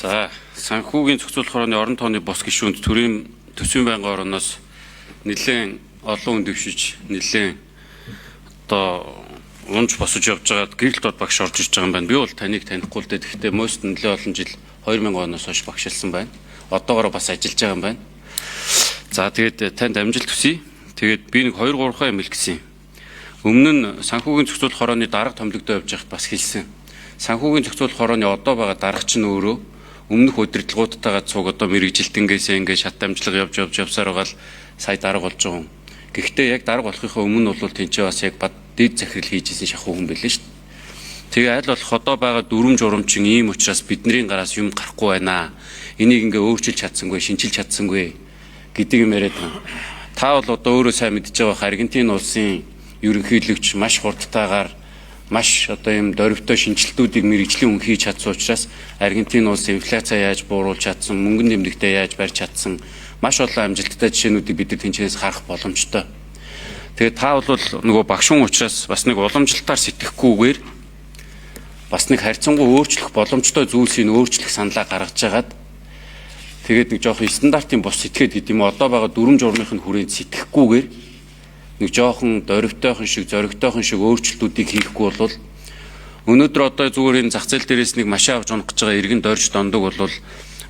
За, санхүүгийн зохицуулах хорооны орон тооны бос гишүүнд төрийн төсвийн байнгын орноос нэлээд олон хүн дэвшиж, нэлээд унж босож явж байгаад гэрэл дод багш орж ирж байгаа юм байна. Би бол таныг танихгүй л дээ. Гэхдээ most нэлээд олон жил 2000 оноос хойш багшилсан байна. Одоогоор бас ажиллаж байгаа юм байна. За, тэгээд танд амжилт хүсье. Тэгээд би нэг 2 3 юм хэлсэн. Өмнө нь санхүүгийн зохицуулах хорооны дарга томилогдоо явж байхад бас хэлсэн. Санхүүгийн зохицуулах хорооны одоо байгаа дарга чинь өөрөө өмнөх удирдлагуудтайгаа цуг одоо мэрэгжилтэнгээс ингээд шат амжилга явсаар байгаа л сая дарга болж байгаа юм. Гэхдээ яг дарга болохынхаа өмнө бол тэнцээ бас яг дэд захирал хийж исэн шахуу хүн байлээ шүү дээ. Тэгээ аль болох одоо байгаа дүрм журамчин ийм учраас бидний гараас юм гарахгүй байна. Энийг ингээ өөрчилж чадсангүй, шинчилж чадсангүй гэдэг юм яриад байна. Та бол одоо өөрөө сайн мэдж байгаа Аргентин улсын ерөнхийлөгч маш хурдтайгаар маш одоо юм дөрвтэй шинжилтүүдийг мэрэгжлийн хүн хийж чадсан учраас Аргентин улс инфляцаа яаж бууруулж чадсан, мөнгөн тэмдэгтээ яаж барьж чадсан маш олон амжилттай жишээнүүдийг бид нар тэнцэнээс харах боломжтой. Тэгээд та бол нөгөө багшун учраас бас нэг уламжлалтаар сэтгэхгүйгээр бас нэг харьцангуй өөрчлөх боломжтой зүйлсийг өөрчлөх саналаа гаргаж жагаад тэгээд нэг жоохон стандартын бос сэтгэхэд гэдэг юм одоо байгаа дүрм журмынхын хүрээнд сэтгэхгүйгээр нэг жоохон дөрвтойхон шиг зоригтойхон шиг өөрчлөлтүүдийг хийхгүй бол өнөөдөр одоо зүгээр энэ зах зээл дээрээс нэг машин авч унах гэж байгаа иргэн дорж дондог бол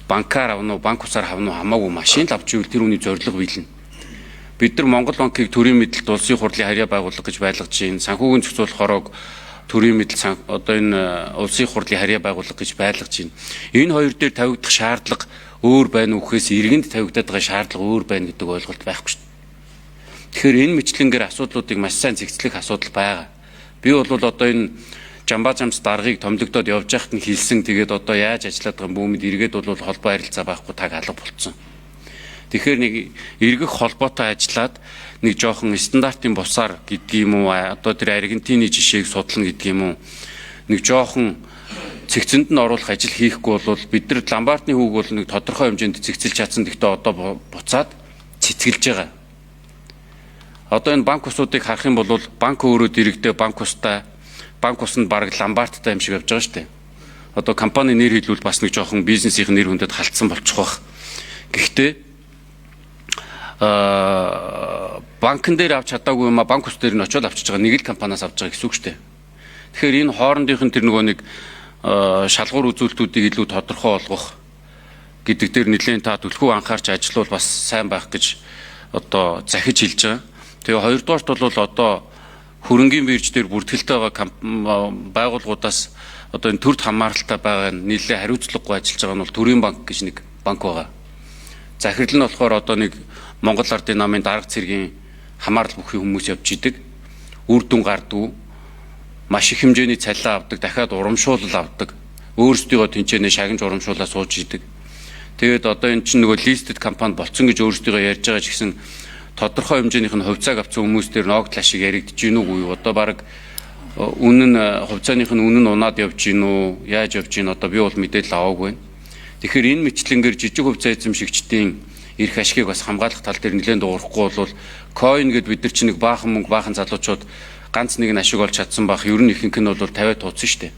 банкаар авна уу, банк усаар авна уу хамаагүй машин л авч ивэл тэр үний зорилго биелнэ. Бид нар Монгол банкыг төрийн мэдэлд улсын хурлын харьяа байгууллага гэж байлгаж байна. Санхүүгийн зохицуулах хороог төрийн мэдэл одоо энэ улсын хурлын харьяа байгууллага гэж байлгаж байна. Энэ хоёр дээр тавигдах шаардлага өөр байна уу гэхээс иргэнд тавигдаад байгаа шаардлага өөр байна гэдэг ойлголт байхгүй шүү дээ. Тэгэхээр энэ мэтлэнгээр асуудлуудыг маш сайн зэгцлэх асуудал байгаа. Би бол одоо энэ Жамбаажамс даргыг томилогдоод явж байхад нь хэлсэн. Тэгээд одоо яаж ажиллаад байгаа бүүмэд эргээд бол холбоо харилцаа байхгүй таг алга болцсон. Тэгэхээр нэг эргэх холбоотой ажиллаад нэг жоохон стандартын бусаар гэдэг юм уу одоо тэр Аргентины жишээг судлана гэдэг юм уу нэг жоохон цэгцэнд нь оруулах ажил хийхгүй бол бид нар Ламбартны хүүг бол нэг тодорхой хэмжээнд цэгцэлж чадсан. Гэхдээ одоо буцаад цэцгэлж байгаа. Одоо энэ банк усуудыг харах юм бол банк өөрөө дэрэгдээ банк усанд бараг Ламбарттай юм шиг явж байгаа шүү дээ. Одоо компани нэр хэлбэл бас нэг жоохон бизнесийн нэр хүндэд халтсан болчих واخ. Гэхдээ банкн дээр авч чадаагүй юм а банк ус дээр нь очиод авчиж байгаа нэг л компаниас авч байгаа гэсэн үг шүү дээ. Тэгэхээр энэ хоорондынх нь тэр нөгөө нэг шалгуур үзүүлэлтүүдийг илүү тодорхой болгох гэдэг дээр нэлээд та түлхүү анхаарч ажиллавал бас сайн байх гэж одоо захиж хэлж байгаа. Тэгээ хоёрдугаарт бол одоо хөрөнгийн бирж дээр бүртгэлтэй байгаа байгууллагуудаас одоо энэ төрд хамааралтай байгаа нийлээ хариуцлагагүй ажиллаж байгаа нь бол Төрийн банк гэж нэг банк байгаа. Захирал нь болохоор одоо нэг Монгол Ардын намын дарга цэргийн хамаарал бүхий хүмүүс явж идэг. Үр дүн гардгүй. Маш их хэмжээний цалин авдаг, дахиад урамшуулал авдаг. Өөрсдийгөө тэнцэнэ шагнаж урамшуулаад сууж идэг. Тэгээд одоо энэ чинь нөгөө листед компани болцсон гэж өөрсдийгөө ярьж байгаа ч гэсэн тодорхой хэмжээнийх нь хувьцааг авсан хүмүүс дээр ногдлаа шиг яригдж гин үгүй одоо баг үнэн хувьцааных нь үнэн унаад явж гин үү яаж явж гин одоо би бол мэдээлэл аваагүй байна. Тэгэхээр энэ мэтлэнгээр жижиг хувьцаа эзэмшигчдийн эрх ашигыг бас хамгаалах тал дээр нэлээд дуурахгүй бол coin гэд бид нар чинь нэг баахан мөнгө баахан залуучууд ганц нэг нь ашиг олж чадсан бах ер нь ихэнх нь бол 50 туудсан шүү дээ.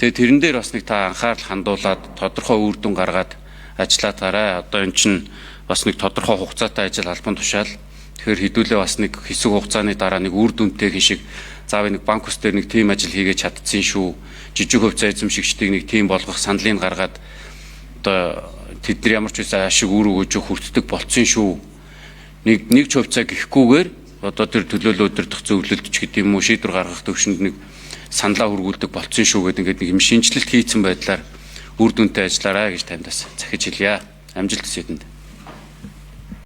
Тэгээд тэрэн дээр бас нэг та анхаарал хандуулад тодорхой үр дүн гаргаад ажиллаад гараа. Одоо эн чинь бас нэг тодорхой хугацаатай ажил албан тушаал. Тэгэхээр хэдүүлээ бас нэг хэсэг хугацааны дараа нэг үр дүнтэй шиг заавал нэг банк ус дээр нэг тим ажил хийгээд чадсан шүү. Жижиг хувьцаа эзэмшигчдийг нэг тим болгох сандлыг гаргаад одоо тэдний ямар ч үсэн ашиг үр өгөөж хүртдэг болцсон шүү. Нэг ч хувьцаа гихгүйгээр одоо тэр төлөөлөл өдөрдох зөвлөлдөж гэдэг юм уу шийдвэр гаргах төвшөнд нэг саналаа хүргүүлдэг болцсон шүү гэдэг ингээд нэг юм шинжилэлт хийцэн байдлаар үр дүнтэй ажиллаарай гэж таньдас захиж хэлье. Амжилт хүсье тэнд.